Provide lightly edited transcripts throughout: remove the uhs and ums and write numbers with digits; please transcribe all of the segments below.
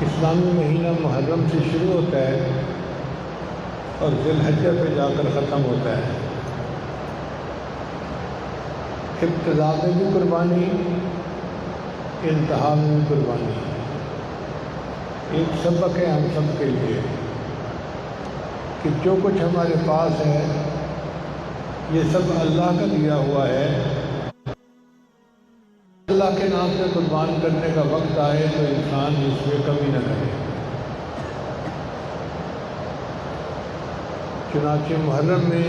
اسلامی مہینہ محرم سے شروع ہوتا ہے اور ذی الحجہ پہ جا کر ختم ہوتا ہے۔ ابتدا میں بھی قربانی، انتہا میں بھی قربانی۔ ایک سبق ہے ہم سب کے لیے کہ جو کچھ ہمارے پاس ہے یہ سب اللہ کا دیا ہوا ہے۔ اللہ کے نام سے قربان کرنے کا وقت آئے تو انسان اس میں کمی نہ کرے۔ چنانچہ محرم میں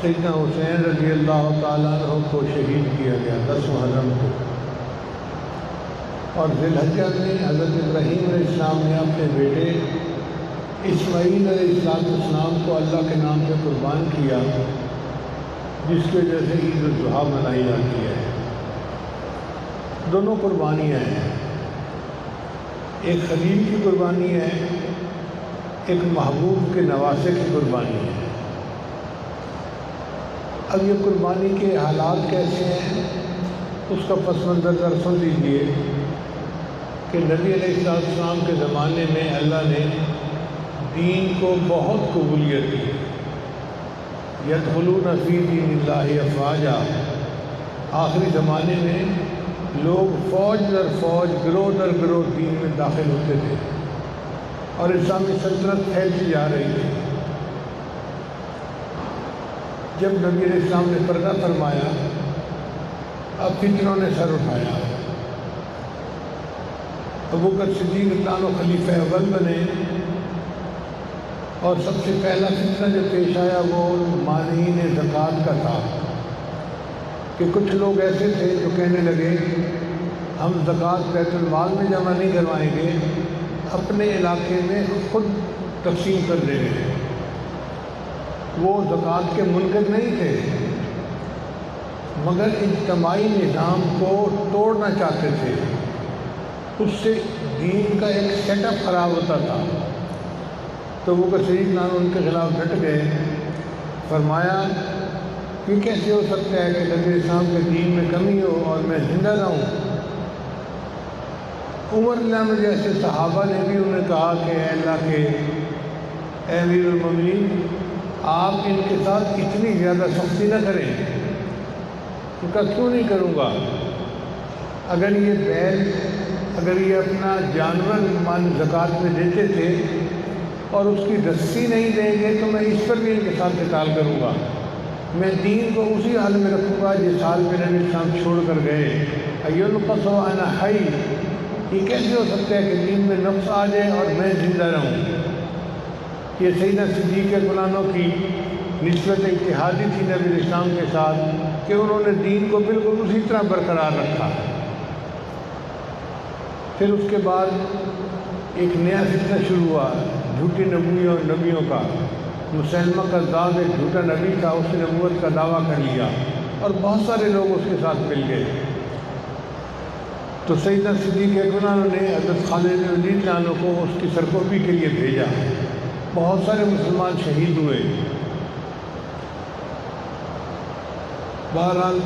سیدنا حسین رضی اللہ تعالیٰ عنہ کو شہید کیا گیا 10 محرم کو، اور ذی الحجہ میں حضرت ابراہیم علیہ السلام نے اپنے بیٹے اسماعیل علیہ السلام کو اللہ کے نام سے قربان کیا، جس کی وجہ سے عید الاضحیٰ منائی جاتی ہے۔ دونوں قربانیاں ہیں، ایک خلیل کی قربانی ہے، ایک محبوب کے نواسے کی قربانی ہے۔ اب یہ قربانی کے حالات کیسے ہیں اس کا پس منظر ذرا سن لیجیے کہ نبی علیہ السلام کے زمانے میں اللہ نے دین کو بہت قبولیت دی۔ یدخلون فی دین اللہ افواجا، آخری زمانے میں لوگ فوج در فوج، گروہ در گروہ دین میں داخل ہوتے تھے اور اسلامی سلطنت پھیلتی جا رہی تھی۔ جب نبی علیہ السلام نے پردہ فرمایا، اب فتنوں نے سر اٹھایا۔ ابوبکر صدیق رضی اللہ عنہ خلیفہ اول بنے، اور سب سے پہلا فتنہ جو پیش آیا وہ مانعین زکوٰۃ کا تھا کہ کچھ لوگ ایسے تھے جو کہنے لگے ہم زکوٰۃ بیت المال میں جمع نہیں کروائیں گے، اپنے علاقے میں خود تقسیم کر دیں گے۔ وہ زکوٰۃ کے منکر نہیں تھے مگر اجتماعی نظام کو توڑنا چاہتے تھے، اس سے دین کا ایک سیٹ اپ خراب ہوتا تھا۔ تو وہ صدیق نام ان کے خلاف ڈٹ گئے، فرمایا یہ کیسے ہو سکتا ہے کہ نبی اسلام کے دین میں کمی ہو اور میں زندہ رہوں۔ عمر رضی اللہ عنہ جیسے صحابہ نے بھی انہیں کہا کہ اے اللہ کے اے امیر المومنین، آپ ان کے ساتھ اتنی زیادہ سختی نہ کریں۔ ان کا کیوں نہیں کروں گا؟ اگر یہ بیل، اگر یہ اپنا جانور مان زکوٰۃ میں دیتے تھے اور اس کی رسی نہیں دیں گے تو میں اس پر بھی ان کے ساتھ قتال کروں گا۔ میں دین کو اسی حال میں رکھوں گا جس حال میں نبی اسلام چھوڑ کر گئے۔ ایُنقص وأنا حی، یہ کیسے ہو سکتا ہے کہ دین میں نقص آ جائے اور میں زندہ رہوں؟ یہ سیدنا صدیق اکبر عنہ کی نسبت اتحادی تھی نبی اسلام کے ساتھ کہ انہوں نے دین کو بالکل اسی طرح برقرار رکھا۔ پھر اس کے بعد ایک نیا فتنہ شروع ہوا جھوٹی نبیوں کا۔ مسلمہ کذاب ایک جھوٹا نبی تھا، اس نے نبوت کا دعویٰ کر لیا اور بہت سارے لوگ اس کے ساتھ مل گئے۔ تو سیدنا صدیق اکبر عنہ نے حضرت خالد بن ولید عنہ کو اس کی سرکوبی کے لیے بھیجا۔ بہت سارے مسلمان شہید ہوئے۔ بہرحال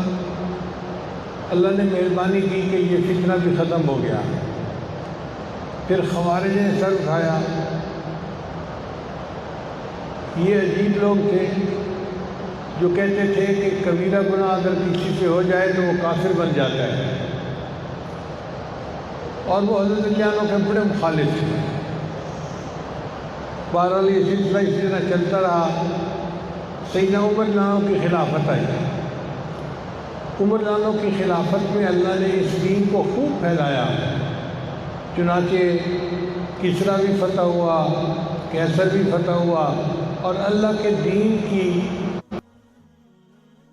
اللہ نے مہربانی کی کہ یہ فتنہ بھی ختم ہو گیا۔ پھر خوارج نے سر اٹھایا۔ یہ عجیب لوگ تھے جو کہتے تھے کہ کبیرہ گناہ اگر کسی سے ہو جائے تو وہ کافر بن جاتا ہے، اور وہ حضرت علی عنہ کے بڑے مخالف تھے۔ بہرحال یہ سلسلہ اسی طرح چلتا رہا۔ سیدنا عمر رضی اللہ عنہ کی خلافت آئی۔ عمر رضی اللہ عنہ کی خلافت میں اللہ نے اس دین کو خوب پھیلایا، چنانچہ کسریٰ بھی فتح ہوا، قیصر بھی فتح ہوا، اور اللہ کے دین کی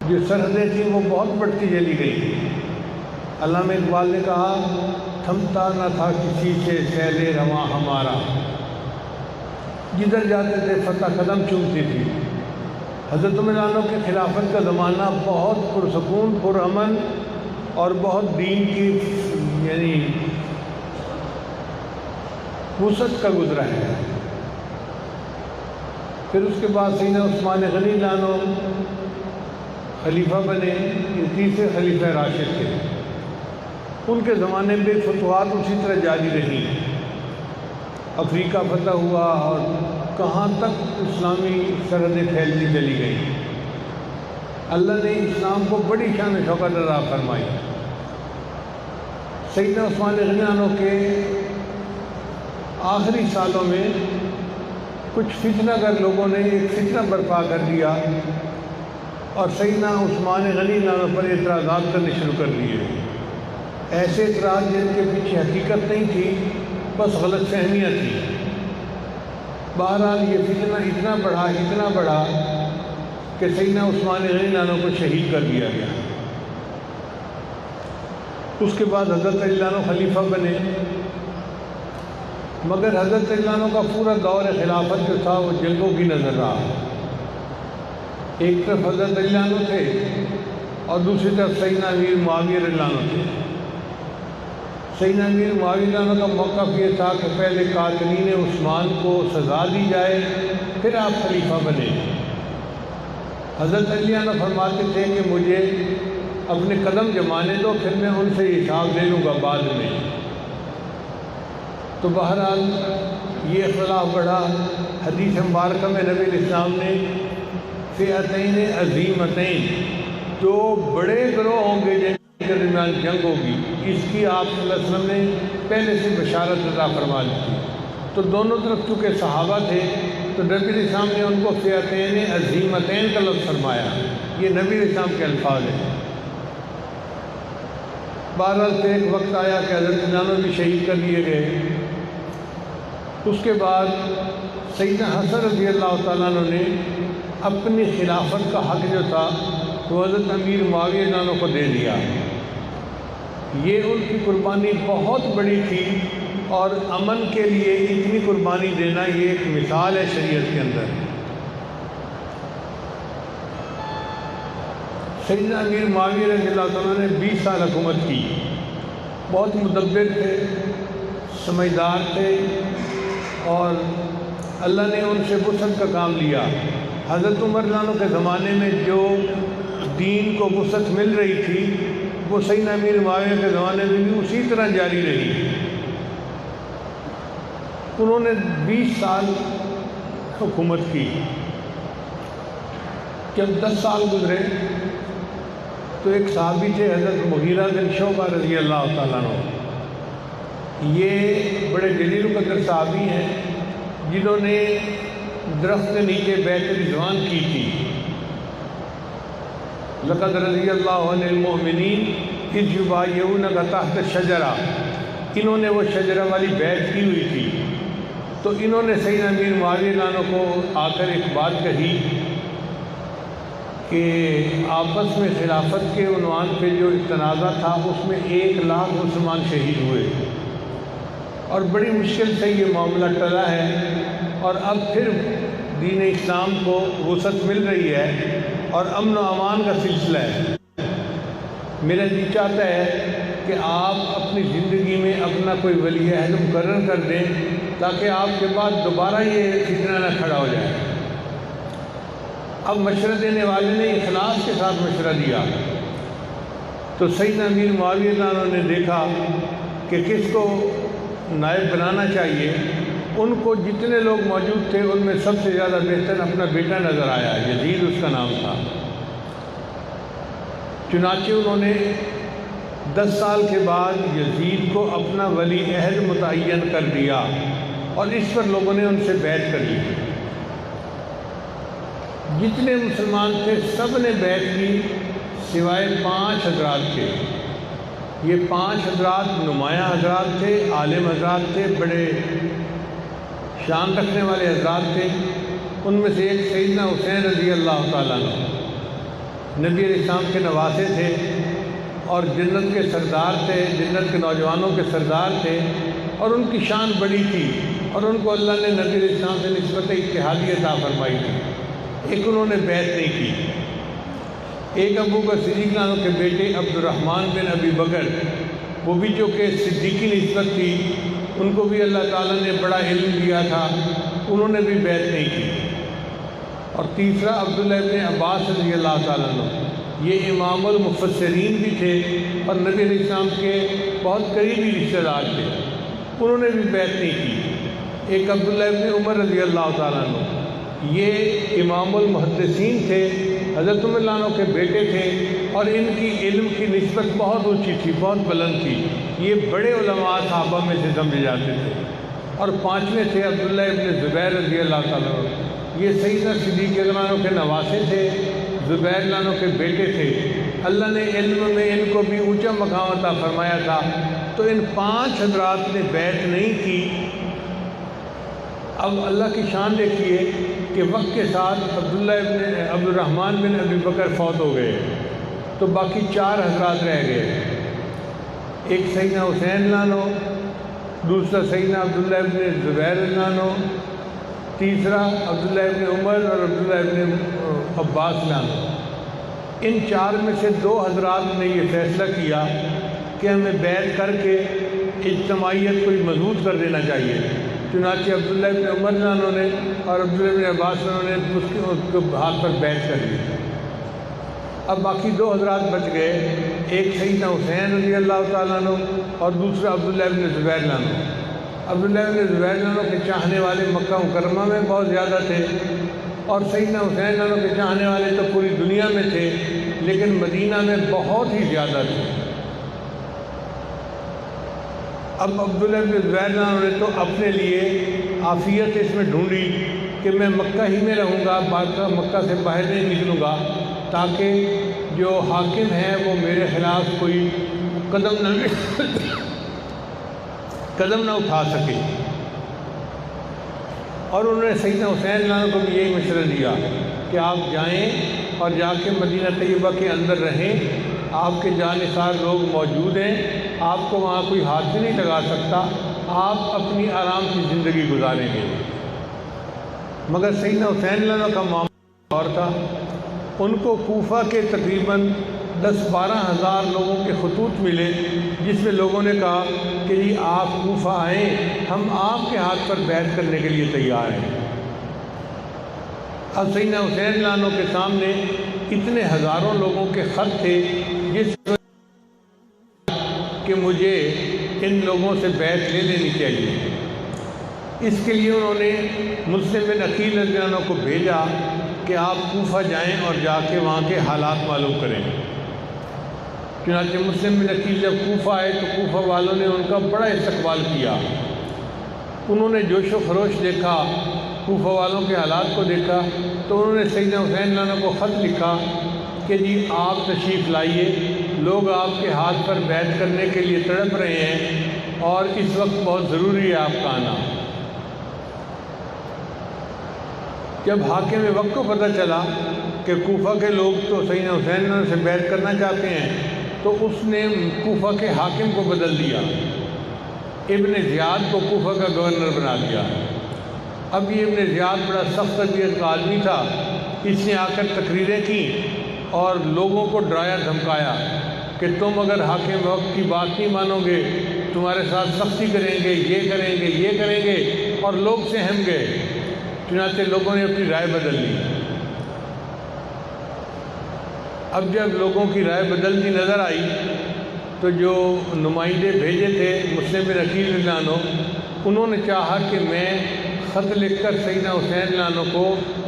جو سرحدیں تھیں وہ بہت بڑھتی چلی گئی۔ علامہ اقبال نے کہا تھمتا نہ تھا کسی سے سیل رواں ہمارا، جدھر جاتے تھے فتح قدم چومتی تھی۔ حضرت عمر عنہ کی خلافت کا زمانہ بہت پرسکون، پرامن اور بہت دین کی یعنی وسعت کا گزرا ہے۔ پھر اس کے بعد سیدنا عثمان غنی رضی اللہ عنہ خلیفہ بنے، یہ تیسرے خلیفہ راشد تھے۔ ان کے زمانے میں فتوحات اسی طرح جاری رہی، افریقہ فتح ہوا اور کہاں تک اسلامی سرحدیں پھیلتی چلی گئی۔ اللہ نے اسلام کو بڑی شان و شوکت عطا فرمائی۔ سیدنا عثمان غنی عنہ کے آخری سالوں میں کچھ فتنہ گر لوگوں نے ایک فتنہ برپا کر دیا اور سیدنا عثمان غنی عنہ پر اعتراضات کرنے شروع کر دیے۔ ایسے اعتراض جن کے پیچھے حقیقت نہیں تھی، بس غلط فہمیاں تھیں۔ بہرحال یہ فتنہ اتنا بڑھا کہ سیدنا عثمان غنی عنہ کو شہید کر دیا گیا۔ اس کے بعد حضرت علی عنہ خلیفہ بنے، مگر حضرت علی عنہ کا پورا دور خلافت جو تھا وہ جنگوں کی نظر رہا۔ ایک طرف حضرت علی عنہ تھے اور دوسری طرف سیدنا امیر معاویہ رضی اللہ عنہ تھے۔ سیدنا امیر معاویہ رضی اللہ عنہ کا موقف یہ تھا کہ پہلے قاتلین عثمان کو سزا دی جائے، پھر آپ خلیفہ بنے۔ حضرت علی عنہ فرماتے تھے کہ مجھے اپنے قدم جمانے دو، پھر میں ان سے حساب لے لوں گا بعد میں۔ تو بہرحال یہ اختلاف بڑھا۔ حدیث مبارکہ میں نبی الاسلام نے فئتین عظیمتین، دو بڑے گروہ ہوں گے جن کے درمیان جنگ ہوگی، اس کی آپ صلی اللہ علیہ وسلم نے پہلے سے بشارت عطا فرما دی تھی۔ تو دونوں طرف چونکہ صحابہ تھے تو نبی الاسلام نے ان کو فئتین عظیمتین کا لفظ فرمایا۔ یہ نبی الاسلام کے الفاظ ہیں۔ بہرحال سے ایک وقت آیا کہ حضرت علی عنہ بھی شہید کر دیے گئے۔ اس کے بعد سیدنا حسن رضی اللہ تعالیٰ عنہ نے اپنی خلافت کا حق جو تھا وہ حضرت امیر معاویہ رضی اللہ عنہ کو دے دیا۔ یہ ان کی قربانی بہت بڑی تھی، اور امن کے لیے اتنی قربانی دینا یہ ایک مثال ہے شریعت کے اندر۔ سیدنا امیر معاویہ رضی اللہ تعالیٰ نے 20 سال حکومت کی، بہت مدبر تھے، سمجھدار تھے، اور اللہ نے ان سے وسعت کا کام لیا۔ حضرت عمر رضی اللہ عنہ کے زمانے میں جو دین کو وسعت مل رہی تھی وہ سیدنا امیر معاویہ کے زمانے میں بھی اسی طرح جاری رہی۔ انہوں نے 20 سال حکومت کی۔ جب 10 سال گزرے تو ایک صحابی تھے حضرت مغیرہ بن شعبہ رضی اللہ تعالیٰ عنہ۔ یہ بڑے جلیل القدر صحابی ہیں جنہوں نے درخت کے نیچے بیعت رضوان کی تھی۔ لقد رضی اللہ عن المؤمنین اذ یبایعونک تحت الشجرہ، انہوں نے وہ شجرہ والی بیعت کی ہوئی تھی۔ تو انہوں نے سیدنا امیر معاویہ رضی اللہ عنہ کو آ کر ایک بات کہی کہ آپس میں خلافت کے عنوان پہ جو تنازع تھا اس میں 1 لاکھ مسلمان شہید ہوئے، اور بڑی مشکل سے یہ معاملہ ٹلا ہے، اور اب پھر دین اسلام کو وسعت مل رہی ہے اور امن و امان کا سلسلہ ہے۔ میرا جی چاہتا ہے کہ آپ اپنی زندگی میں اپنا کوئی ولی عہد مقرر کر دیں تاکہ آپ کے بعد دوبارہ یہ فتنہ نہ کھڑا ہو جائے۔ اب مشورہ دینے والے نے اخلاص کے ساتھ مشورہ دیا تو سیدنا امیر معاویہ رضی اللہ عنہ نے دیکھا کہ کس کو نائب بنانا چاہیے۔ ان کو جتنے لوگ موجود تھے ان میں سب سے زیادہ بہتر اپنا بیٹا نظر آیا، یزید اس کا نام تھا۔ چنانچہ انہوں نے 10 سال کے بعد یزید کو اپنا ولی عہد متعین کر دیا، اور اس پر لوگوں نے ان سے بیعت کر لی۔ جتنے مسلمان تھے سب نے بیعت کی سوائے 5 حضرات کے۔ یہ 5 حضرات نمایاں حضرات تھے، عالم حضرات تھے، بڑے شان رکھنے والے حضرات تھے۔ ان میں سے ایک سیدنا حسین رضی اللہ تعالیٰ عنہ نبی علیہ السلام کے نواسے تھے اور جنت کے سردار تھے، جنت کے نوجوانوں کے سردار تھے، اور ان کی شان بڑی تھی، اور ان کو اللہ نے نبی علیہ السلام سے نسبت اتحادی عطا فرمائی تھی۔ ایک انہوں نے بیعت نہیں کی۔ ایک ابو بکر صدیق عنہ کے بیٹے عبد الرحمن بن ابی بکر، وہ بھی جو کہ صدیقی نسبت تھی، ان کو بھی اللہ تعالیٰ نے بڑا علم دیا تھا، انہوں نے بھی بیعت نہیں کی۔ اور تیسرا عبداللہ ابن عباس رضی اللہ تعالیٰ عنہ، یہ امام المفسرین بھی تھے اور نبی علیہ السلام کے بہت قریبی رشتہ دار تھے، انہوں نے بھی بیعت نہیں کی۔ ایک عبداللہ ابن عمر رضی اللہ تعالیٰ عنہ، یہ امام المحدثین تھے، حضرت عمر رضی اللہ عنہ کے بیٹے تھے، اور ان کی علم کی نسبت بہت اونچی تھی، بہت بلند تھی، یہ بڑے علماء صحابہ میں سے سمجھے جاتے تھے۔ اور پانچویں تھے عبداللہ ابن زبیر رضی اللہ تعالیٰ عنہ، یہ سیدنا صدیق رضی اللہ عنہ کے نواسے تھے، زبیر رضی اللہ عنہ کے بیٹے تھے۔ اللہ نے علم میں ان کو بھی اونچا مقام عطا فرمایا تھا، تو ان 5 حضرات نے بیعت نہیں کی۔ اب اللہ کی شان دیکھیے کہ وقت کے ساتھ عبد الرحمن بن ابی بکر فوت ہو گئے، تو باقی 4 حضرات رہ گئے، ایک سیدنا حسین عنہ، دوسرا سیدنا عبداللہ ابن زبیر عنہ، تیسرا عبداللہ ابن عمر اور عبداللہ ابن عباس عنہ۔ ان 4 میں سے 2 حضرات نے یہ فیصلہ کیا کہ ہمیں بیعت کر کے اجتماعیت کو مضبوط کر دینا چاہیے، چنانچہ عبداللہ ابن عمر عنہ نے اور عبداللہ ابن عباس عنہ نے اس کے ہاتھ پر بیعت کر دی۔ اب باقی 2 حضرات بچ گئے، ایک سیدنا حسین رضی اللہ تعالیٰ عنہ اور دوسرا عبداللہ ابن زبیر عنہ۔ عبداللہ ابن زبیر عنہ کے چاہنے والے مکہ مکرمہ میں بہت زیادہ تھے، اور سیدنا حسین عنہ کے چاہنے والے تو پوری دنیا میں تھے، لیکن مدینہ میں بہت ہی زیادہ تھے۔ اب عبداللہ ابن زبیر عنہ نے تو اپنے لیے عافیت اس میں ڈھونڈی کہ میں مکہ ہی میں رہوں گا، مکہ سے باہر نہیں نکلوں گا، تاکہ جو حاکم ہے وہ میرے خلاف کوئی قدم نہ اٹھا سکے۔ اور انہوں نے سیدنا حسین عنہ کو بھی یہی مشورہ دیا کہ آپ جائیں اور جا کے مدینہ طیبہ کے اندر رہیں، آپ کے جانثار لوگ موجود ہیں، آپ کو وہاں کوئی ہاتھ بھی نہیں لگا سکتا، آپ اپنی آرام کی زندگی گزاریں گے۔ مگر سیدنا حسین عنہ کا معاملہ اور تھا، ان کو کوفہ کے تقریباً 10-12 ہزار لوگوں کے خطوط ملے، جس میں لوگوں نے کہا کہ جی آپ کوفہ آئیں، ہم آپ کے ہاتھ پر بیعت کرنے کے لیے تیار ہیں۔ اب سیدنا حسین عنہ کے سامنے اتنے ہزاروں لوگوں کے خط تھے جس کہ مجھے ان لوگوں سے بیعت لے لینی چاہیے۔ اس کے لیے انہوں نے مسلم بن عقیل رضی اللہ عنہ کو بھیجا کہ آپ کوفہ جائیں اور جا کے وہاں کے حالات معلوم کریں۔ چنانچہ مسلم بن عقیل جب کوفہ آئے تو کوفہ والوں نے ان کا بڑا استقبال کیا، انہوں نے جوش و خروش دیکھا، کوفہ والوں کے حالات کو دیکھا، تو انہوں نے سیدنا حسین عنہ کو خط لکھا کہ جی آپ تشریف لائیے، لوگ آپ کے ہاتھ پر بیعت کرنے کے لیے تڑپ رہے ہیں، اور اس وقت بہت ضروری ہے آپ کا آنا۔ جب حاکم وقت کو پتہ چلا کہ کوفہ کے لوگ تو سیدنا حسین عنہ سے بیعت کرنا چاہتے ہیں، تو اس نے کوفہ کے حاکم کو بدل دیا، ابن زیاد کو کوفہ کا گورنر بنا دیا۔ اب یہ ابن زیاد بڑا سخت طبیعت کا آدمی تھا، اس نے آ کر تقریریں کی اور لوگوں کو ڈرایا دھمکایا کہ تم اگر حاکم وقت کی بات نہیں مانو گے، تمہارے ساتھ سختی کریں گے، یہ کریں گے، یہ کریں گے، اور لوگ سہم گئے۔ چنانچہ لوگوں نے اپنی رائے بدل لی۔ اب جب لوگوں کی رائے بدلتی نظر آئی تو جو نمائندے بھیجے تھے مسلم بن عقیل رضی اللہ عنہ، انہوں نے چاہا کہ میں خط لکھ کر سیدنا حسین عنہ کو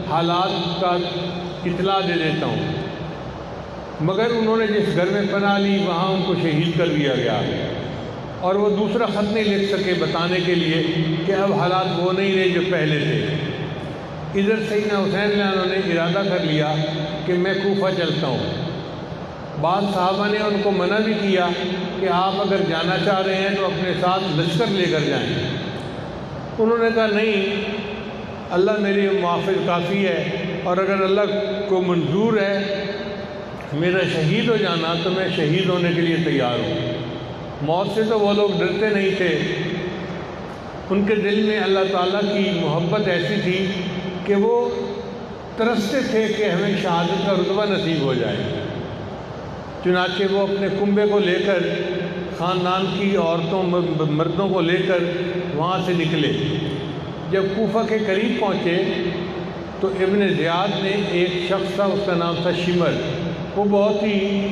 حالات کا اطلاع دے دیتا ہوں، مگر انہوں نے جس گھر میں پناہ لی وہاں ان کو شہید کر دیا گیا، اور وہ دوسرا خط نہیں لکھ سکے بتانے کے لیے کہ اب حالات وہ نہیں رہے جو پہلے تھے۔ ادھر سیدنا حسین عنہ نے ارادہ کر لیا کہ میں کوفہ چلتا ہوں۔ بعض صحابہ نے ان کو منع بھی کیا کہ آپ اگر جانا چاہ رہے ہیں تو اپنے ساتھ لشکر لے کر جائیں۔ انہوں نے کہا نہیں، اللہ میری محافظ کافی ہے، اور اگر اللہ کو منظور ہے میرا شہید ہو جانا تو میں شہید ہونے کے لیے تیار ہوں۔ موت سے تو وہ لوگ ڈرتے نہیں تھے، ان کے دل میں اللہ تعالیٰ کی محبت ایسی تھی کہ وہ ترستے تھے کہ ہمیں شہادت کا رتبہ نصیب ہو جائے۔ چنانچہ وہ اپنے کنبے کو لے کر، خاندان کی عورتوں مردوں کو لے کر وہاں سے نکلے۔ جب کوفہ کے قریب پہنچے تو ابن زیاد نے ایک شخص تھا، اس کا نام تھا شمر، وہ بہت ہی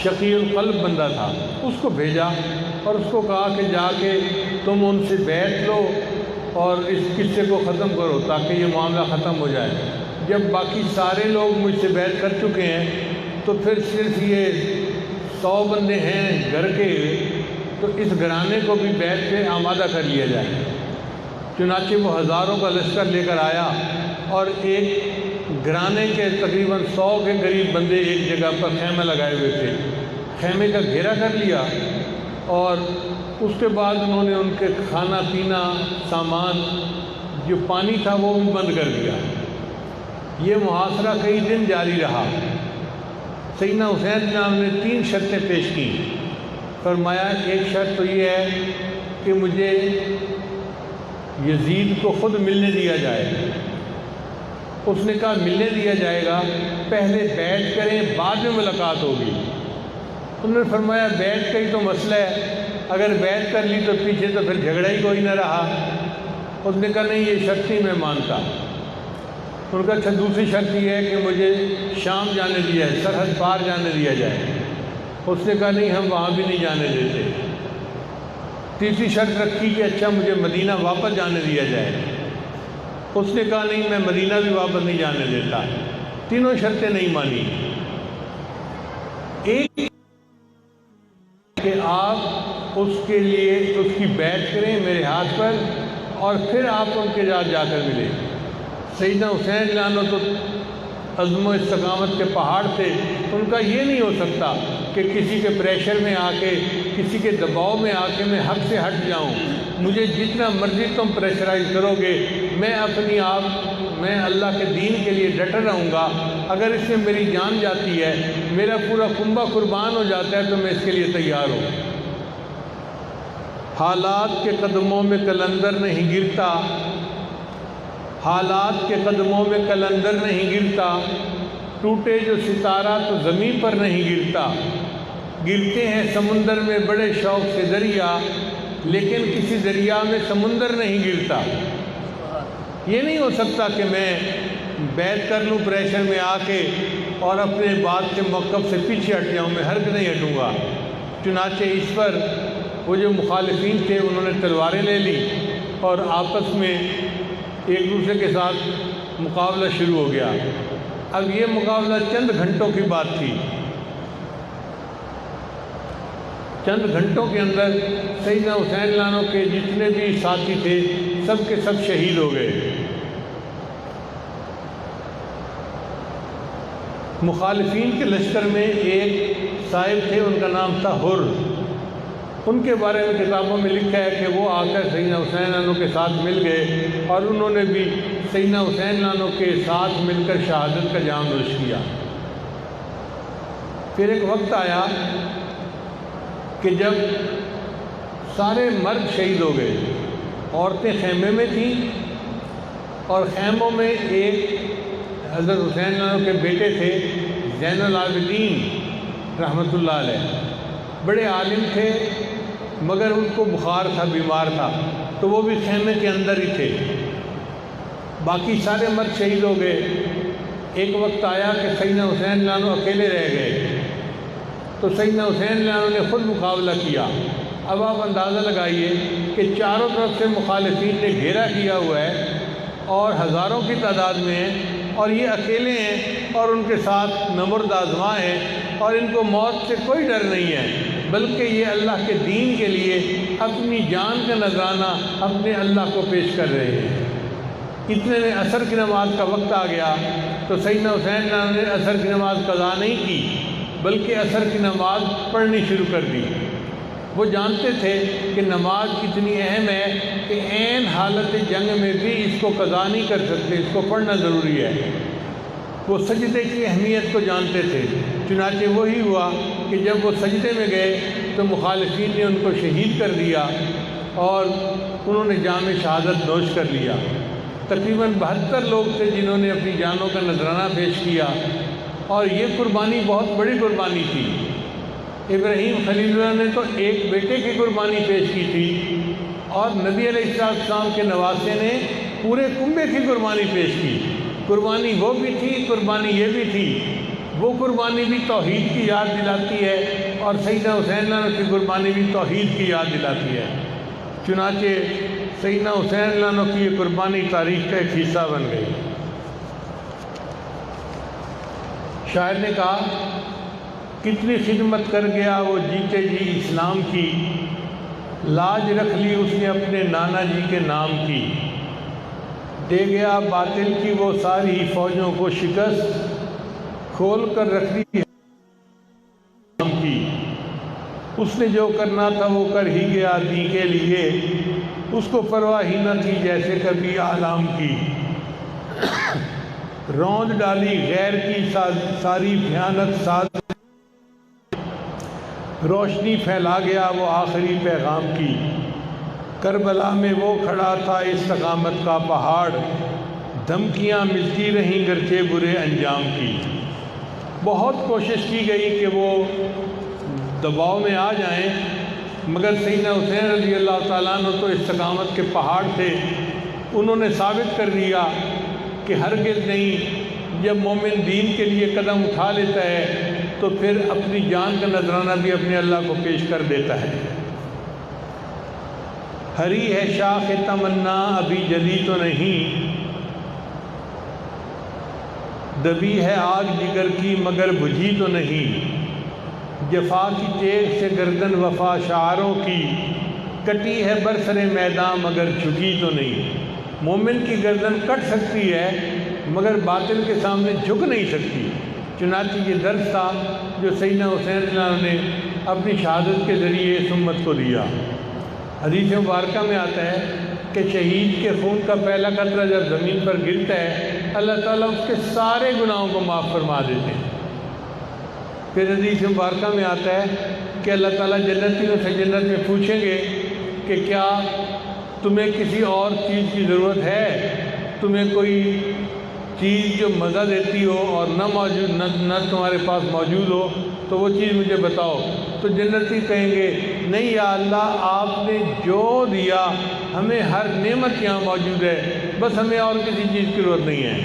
شقی القلب بندہ تھا، اس کو بھیجا اور اس کو کہا کہ جا کے تم ان سے بیعت لو اور اس قصے کو ختم کرو تاکہ یہ معاملہ ختم ہو جائے۔ جب باقی سارے لوگ مجھ سے بیعت کر چکے ہیں تو پھر صرف یہ 100 بندے ہیں گھر کے، تو اس گھرانے کو بھی بیعت پہ آمادہ کر لیا جائے۔ چنانچہ وہ ہزاروں کا لشکر لے کر آیا اور ایک گھرانے کے تقریباً 100 کے قریب بندے ایک جگہ پر خیمہ لگائے ہوئے تھے، خیمے کا گھیرا کر لیا اور اس کے بعد انہوں نے ان کے کھانا پینا سامان جو پانی تھا وہ بھی بند کر دیا۔ یہ محاصرہ کئی دن جاری رہا۔ سیدنا حسین جناب نے 3 شرطیں پیش کی۔ فرمایا ایک شرط تو یہ ہے کہ مجھے یزید کو خود ملنے دیا جائے۔ اس نے کہا ملنے دیا جائے گا، پہلے بیعت کریں بعد میں ملاقات ہوگی۔ انہوں نے فرمایا بیعت کا ہی تو مسئلہ ہے، اگر بیعت کر لی تو پیچھے تو پھر جھگڑا ہی کوئی نہ رہا۔ اس نے کہا نہیں یہ شرط ہی میں مانتا۔ ان کا اچھا دوسری شرط یہ ہے کہ مجھے شام جانے دیا ہے، سرحد پار جانے دیا جائے۔ اس نے کہا نہیں ہم وہاں بھی نہیں جانے دیتے۔ تیسری شرط رکھی کہ اچھا مجھے مدینہ واپس جانے دیا جائے۔ اس نے کہا نہیں میں مدینہ بھی واپس نہیں جانے دیتا۔ تینوں شرطیں نہیں مانی۔ ایک کہ آپ اس کے لیے اس کی بیعت کریں میرے ہاتھ پر اور پھر آپ ان کے ساتھ جا کر ملیں۔ سیدنا حسین جانو تو عزم و استقامت کے پہاڑ تھے، ان کا یہ نہیں ہو سکتا کہ کسی کے پریشر میں آ کے کسی کے دباؤ میں آ کے میں حق سے ہٹ جاؤں۔ مجھے جتنا مرضی تم پریشرائز کرو گے میں اللہ کے دین کے لیے ڈٹا رہوں گا۔ اگر اس میں میری جان جاتی ہے، میرا پورا کنبہ قربان ہو جاتا ہے تو میں اس کے لیے تیار ہوں۔ حالات کے قدموں میں قلندر نہیں گرتا، حالات کے قدموں میں قلندر نہیں گرتا، ٹوٹے جو ستارہ تو زمین پر نہیں گرتا۔ گرتے ہیں سمندر میں بڑے شوق سے دریا، لیکن کسی دریا میں سمندر نہیں گرتا۔ یہ نہیں ہو سکتا کہ میں بیعت کر لوں پریشر میں آ کے اور اپنے بات کے موقف سے پیچھے ہٹ جاؤں، میں ہرگز نہیں ہٹوں گا۔ چنانچہ اس پر وہ جو مخالفین تھے انہوں نے تلواریں لے لی اور آپس میں ایک دوسرے کے ساتھ مقابلہ شروع ہو گیا۔ اب یہ مقابلہ چند گھنٹوں کی بات تھی۔ چند گھنٹوں کے اندر سیدنا حسین لانو کے جتنے بھی ساتھی تھے سب کے سب شہید ہو گئے۔ مخالفین کے لشکر میں ایک صاحب تھے، ان کا نام تھا حر۔ ان کے بارے میں کتابوں میں لکھا ہے کہ وہ آ کر سیدنا حسین لانو کے ساتھ مل گئے اور انہوں نے بھی سیدنا حسین لانو کے ساتھ مل کر شہادت کا جام نوش کیا۔ پھر ایک وقت آیا کہ جب سارے مرد شہید ہو گئے، عورتیں خیمے میں تھیں اور خیموں میں ایک حضرت حسین لانو کے بیٹے تھے زین العابدین رحمۃ اللہ علیہ، بڑے عالم تھے مگر ان کو بخار تھا، بیمار تھا، تو وہ بھی خیمے کے اندر ہی تھے۔ باقی سارے مرد شہید ہو گئے۔ ایک وقت آیا کہ سیدنا حسین لانو اکیلے رہ گئے، تو سیدنا حسین لانو نے خود مقابلہ کیا۔ اب آپ اندازہ لگائیے کہ چاروں طرف سے مخالفین نے گھیرا کیا ہوا ہے اور ہزاروں کی تعداد میں ہیں اور یہ اکیلے ہیں اور ان کے ساتھ نمرد آزماں ہیں اور ان کو موت سے کوئی ڈر نہیں ہے، بلکہ یہ اللہ کے دین کے لیے اپنی جان کا نذرانہ اپنے اللہ کو پیش کر رہے ہیں۔ اتنے میں عصر کی نماز کا وقت آ گیا تو سیدنا حسین نے عصر کی نماز قضا نہیں کی بلکہ عصر کی نماز پڑھنی شروع کر دی۔ وہ جانتے تھے کہ نماز کتنی اہم ہے کہ عین حالت جنگ میں بھی اس کو قضا نہیں کر سکتے، اس کو پڑھنا ضروری ہے۔ وہ سجدے کی اہمیت کو جانتے تھے، چنانچہ وہی ہوا کہ جب وہ سجدے میں گئے تو مخالفین نے ان کو شہید کر دیا اور انہوں نے جام شہادت نوش کر لیا۔ تقریباً 72 لوگ تھے جنہوں نے اپنی جانوں کا نذرانہ پیش کیا اور یہ قربانی بہت بڑی قربانی تھی۔ ابراہیم خلیل اللہ نے تو ایک بیٹے کی قربانی پیش کی تھی اور نبی علیہ السلام کے نواسے نے پورے کنبے کی قربانی پیش کی۔ قربانی وہ بھی تھی، قربانی یہ بھی تھی وہ قربانی بھی توحید کی یاد دلاتی ہے، اور سیدنا حسین کی قربانی بھی توحید کی یاد دلاتی ہے۔ چنانچہ سیدنا حسین کی یہ قربانی تاریخ کا ایک حصہ بن گئی۔ شاعر نے کہا، کتنی خدمت کر گیا وہ جیتے جی اسلام کی، لاج رکھ لی اس نے اپنے نانا جی کے نام کی، دے گیا باطل کی وہ ساری فوجوں کو شکست، کھول کر رکھ دی اسلام کی، اس نے جو کرنا تھا وہ کر ہی گیا دین کے لیے، اس کو پرواہ ہی نہ تھی جیسے کبھی عالم کی، روند ڈالی غیر کی ساری بھیانک ساز، روشنی پھیلا گیا وہ آخری پیغام کی، کربلا میں وہ کھڑا تھا استقامت کا پہاڑ، دھمکیاں ملتی رہیں گرچہ برے انجام کی۔ بہت کوشش کی گئی کہ وہ دباؤ میں آ جائیں، مگر سیدنا حسین رضی اللہ تعالیٰ عنہ تو استقامت کے پہاڑ تھے۔ انہوں نے ثابت کر دیا کہ ہرگز نہیں، جب مومن دین کے لیے قدم اٹھا لیتا ہے تو پھر اپنی جان کا نذرانہ بھی اپنے اللہ کو پیش کر دیتا ہے۔ ہری ہے شاخ تمنا ابھی جلی تو نہیں، دبی ہے آگ جگر کی مگر بجھی تو نہیں، جفا کی تیغ سے گردن وفا شعاروں کی، کٹی ہے برسر میدان مگر جھکی تو نہیں۔ مومن کی گردن کٹ سکتی ہے مگر باطل کے سامنے جھک نہیں سکتی۔ چنانچہ یہ درس تھا جو سیدنا حسین نے اپنی شہادت کے ذریعے اس امت کو دیا۔ حدیث مبارکہ میں آتا ہے کہ شہید کے خون کا پہلا قطرہ جب زمین پر گرتا ہے اللہ تعالیٰ اس کے سارے گناہوں کو معاف فرما دیتے ہیں۔ پھر حدیث مبارکہ میں آتا ہے کہ اللہ تعالیٰ جنتیوں سے جنت میں پوچھیں گے کہ کیا تمہیں کسی اور چیز کی ضرورت ہے؟ تمہیں کوئی چیز جو مزہ دیتی ہو اور نہ تمہارے پاس موجود ہو تو وہ چیز مجھے بتاؤ۔ تو جنتی کہیں گے نہیں یا اللہ، آپ نے جو دیا ہمیں ہر نعمت یہاں موجود ہے، بس ہمیں اور کسی چیز کی ضرورت نہیں ہے۔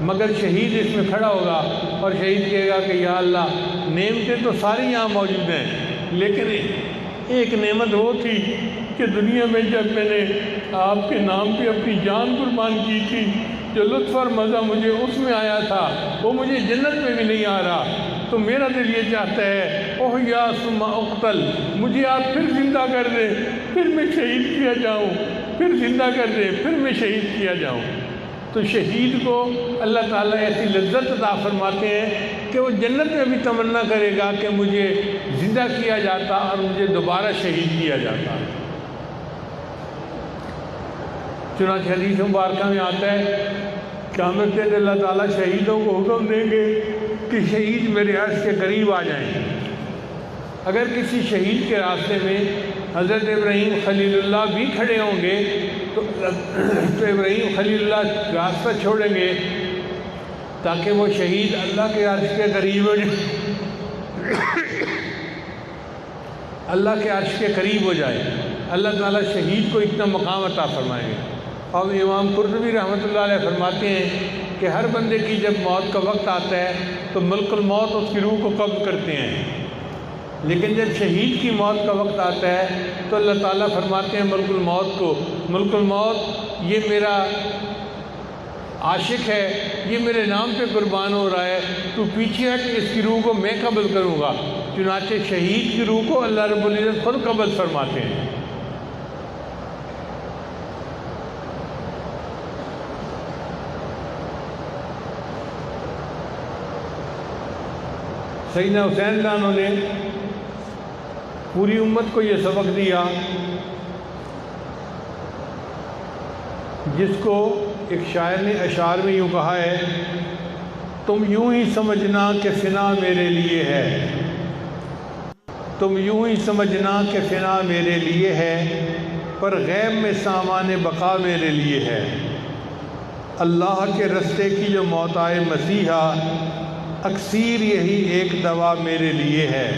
مگر شہید اس میں کھڑا ہوگا اور شہید کہے گا کہ یا اللہ، نعمتیں تو ساری یہاں موجود ہیں، لیکن ایک نعمت وہ تھی کہ دنیا میں جب میں نے آپ کے نام پہ اپنی جان قربان کی تھی، جو لطف اور مزہ مجھے اس میں آیا تھا وہ مجھے جنت میں بھی نہیں آ رہا۔ تو میرا دل یہ چاہتا ہے اوہ یا ثم اقتل، مجھے آپ پھر زندہ کر دیں، پھر میں شہید کیا جاؤں، پھر زندہ کر دیں، پھر میں شہید کیا جاؤں۔ تو شہید کو اللہ تعالیٰ ایسی لذت عطا فرماتے ہیں کہ وہ جنت میں بھی تمنا کرے گا کہ مجھے زندہ کیا جاتا اور مجھے دوبارہ شہید کیا جاتا۔ چنانچہ حدیث مبارکہ میں آتا ہے قیامت کے دن اللہ تعالیٰ شہیدوں کو حکم دیں گے کہ شہید میرے عرش کے قریب آ جائیں۔ اگر کسی شہید کے راستے میں حضرت ابراہیم خلیل اللہ بھی کھڑے ہوں گے تو ابراہیم خلیل اللہ راستہ چھوڑیں گے تاکہ وہ شہید اللہ کے عرش کے قریب ہو جائے، اللہ کے عرش کے قریب ہو جائے۔ اللہ تعالیٰ شہید کو اتنا مقام عطا فرمائیں گے۔ اور امام قرطبی رحمۃ اللہ علیہ فرماتے ہیں کہ ہر بندے کی جب موت کا وقت آتا ہے تو ملک الموت اس کی روح کو قبض کرتے ہیں، لیکن جب شہید کی موت کا وقت آتا ہے تو اللہ تعالیٰ فرماتے ہیں ملک الموت کو، ملک الموت یہ میرا عاشق ہے، یہ میرے نام پہ قربان ہو رہا ہے، تو پیچھے ہٹ، اس کی روح کو میں قبض کروں گا۔ چنانچہ شہید کی روح کو اللہ رب العزت خود قبض فرماتے ہیں۔ سیدنا حسین عنہ نے پوری امت کو یہ سبق دیا جس کو ایک شاعر نے اشعار میں یوں کہا ہے، تم یوں ہی سمجھنا کہ فنا میرے لیے ہے، تم یوں ہی سمجھنا کہ فنا میرے لیے ہے، پر غیب میں سامان بقا میرے لیے ہے۔ اللہ کے رستے کی جو موت آئے مسیحا، اکثیر یہی ایک دوا میرے لیے ہے۔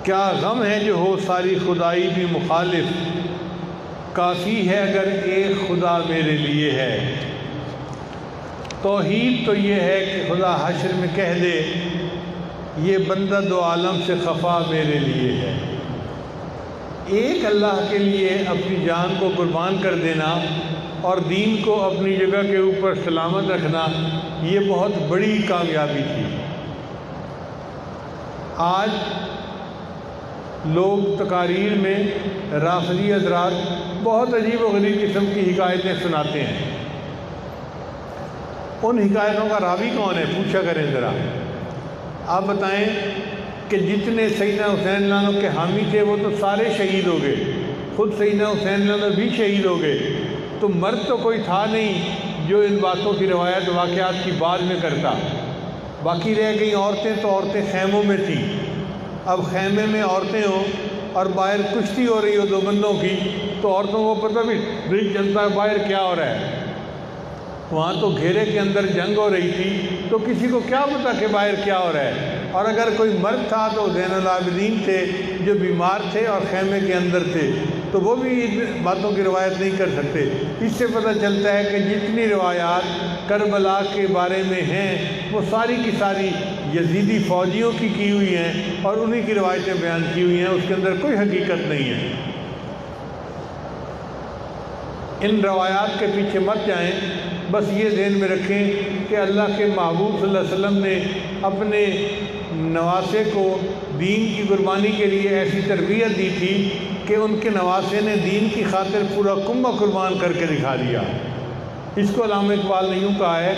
کیا غم ہے جو ہو ساری خدائی بھی مخالف، کافی ہے اگر ایک خدا میرے لیے ہے۔ توحید تو یہ ہے کہ خدا حشر میں کہہ دے یہ بندہ دو عالم سے خفا میرے لیے ہے۔ ایک اللہ کے لیے اپنی جان کو قربان کر دینا اور دین کو اپنی جگہ کے اوپر سلامت رکھنا، یہ بہت بڑی کامیابی تھی۔ آج لوگ تقاریر میں رافضی حضرات بہت عجیب و غریب قسم کی حکایتیں سناتے ہیں۔ ان حکایتوں کا راوی کون ہے پوچھا کریں ذرا۔ آپ بتائیں کہ جتنے سیدنا حسین اللہ عنہ کے حامی تھے وہ تو سارے شہید ہو گئے، خود سیدنا حسین اللہ عنہ بھی شہید ہو گئے، تو مرد تو کوئی تھا نہیں جو ان باتوں کی روایت واقعات کی بعد میں کرتا۔ باقی رہ گئی عورتیں، تو عورتیں خیموں میں تھیں۔ اب خیمے میں عورتیں ہوں اور باہر کشتی ہو رہی ہو دو بندوں کی، تو عورتوں کو پتہ بھی نہیں چلتا باہر کیا ہو رہا ہے۔ وہاں تو گھیرے کے اندر جنگ ہو رہی تھی، تو کسی کو کیا پتا کہ باہر کیا ہو رہا ہے۔ اور اگر کوئی مرد تھا تو زین العابدین تھے جو بیمار تھے اور خیمے کے اندر تھے، تو وہ بھی ان باتوں کی روایت نہیں کر سکتے۔ اس سے پتہ چلتا ہے کہ جتنی روایات کربلا کے بارے میں ہیں وہ ساری کی ساری یزیدی فوجیوں کی ہوئی ہیں اور انہی کی روایتیں بیان کی ہوئی ہیں، اس کے اندر کوئی حقیقت نہیں ہے۔ ان روایات کے پیچھے مت جائیں، بس یہ ذہن میں رکھیں کہ اللہ کے محبوب صلی اللہ علیہ وسلم نے اپنے نواسے کو دین کی قربانی کے لیے ایسی تربیت دی تھی کہ ان کے نواسے نے دین کی خاطر پورا کنبہ قربان کر کے دکھا دیا۔ اس کو علامہ اقبال نے یوں کہا ہے،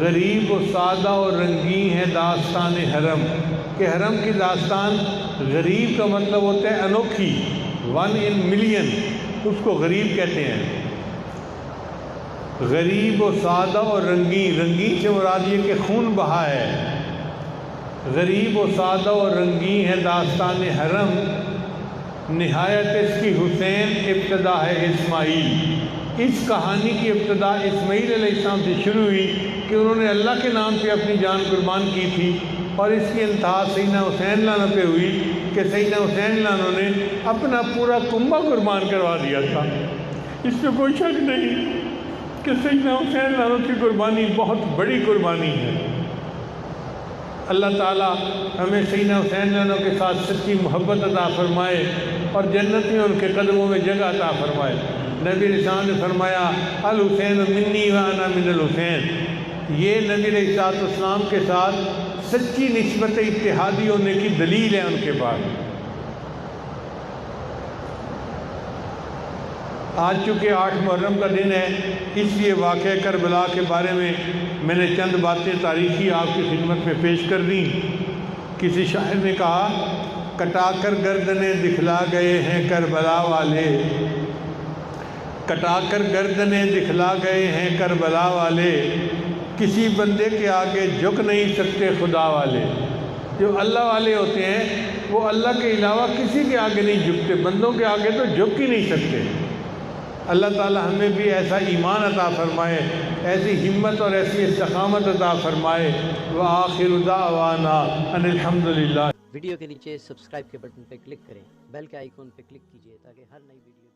غریب و سادہ اور رنگین ہے داستان حرم، کہ حرم کی داستان، غریب کا مطلب ہوتا ہے انوکھی، 1 in million، اس کو غریب کہتے ہیں۔ غریب و سادہ اور رنگین، رنگین سے مراد یہ کہ خون بہا ہے۔ غریب و سادہ اور رنگین ہے داستان حرم، نہایت اس کی حسین ابتدا ہے اسماعیل۔ اس کہانی کی ابتدا اسماعیل علیہ السلام سے شروع ہوئی کہ انہوں نے اللہ کے نام پہ اپنی جان قربان کی تھی، اور اس کی انتہا سیدنا حسین اللہ عنہ پہ ہوئی کہ سیدنا حسین اللہ عنہ نے اپنا پورا کنبہ قربان کروا دیا تھا۔ اس میں کوئی شک نہیں کہ سیدنا حسین اللہ عنہ کی قربانی بہت بڑی قربانی ہے۔ اللہ تعالیٰ ہمیں سیدنا حسین اللہ عنہ کے ساتھ سچی محبت عطا فرمائے اور جنت میں ان کے قدموں میں جگہ عطا فرمائے۔ نبی علیہ السلام نے فرمایا الحسین منی وانا من الحسین، یہ نبی علیہ السلام کے ساتھ سچی نسبت اتحادی ہونے کی دلیل ہے ان کے پاس۔ آج چونکہ 8 محرم کا دن ہے، اس لیے واقعہ کربلا کے بارے میں نے چند باتیں تاریخی آپ کی خدمت میں پیش کر دیں۔ کسی شاعر نے کہا، کٹا کر گردنیں دکھلا گئے ہیں کربلا والے، کٹا کر گردنیں دکھلا گئے ہیں کربلا والے، کسی بندے کے آگے جھک نہیں سکتے خدا والے۔ جو اللہ والے ہوتے ہیں وہ اللہ کے علاوہ کسی کے آگے نہیں جھکتے، بندوں کے آگے تو جھک ہی نہیں سکتے۔ اللہ تعالی ہمیں بھی ایسا ایمان عطا فرمائے، ایسی ہمت اور ایسی استقامت عطا فرمائے۔ وآخر دعوانا ان الحمدللہ۔ ویڈیو کے نیچے سبسکرائب کے بٹن پہ کلک کریں، بیل کے آئیکن پہ کلک کیجئے تاکہ ہر نئی ویڈیو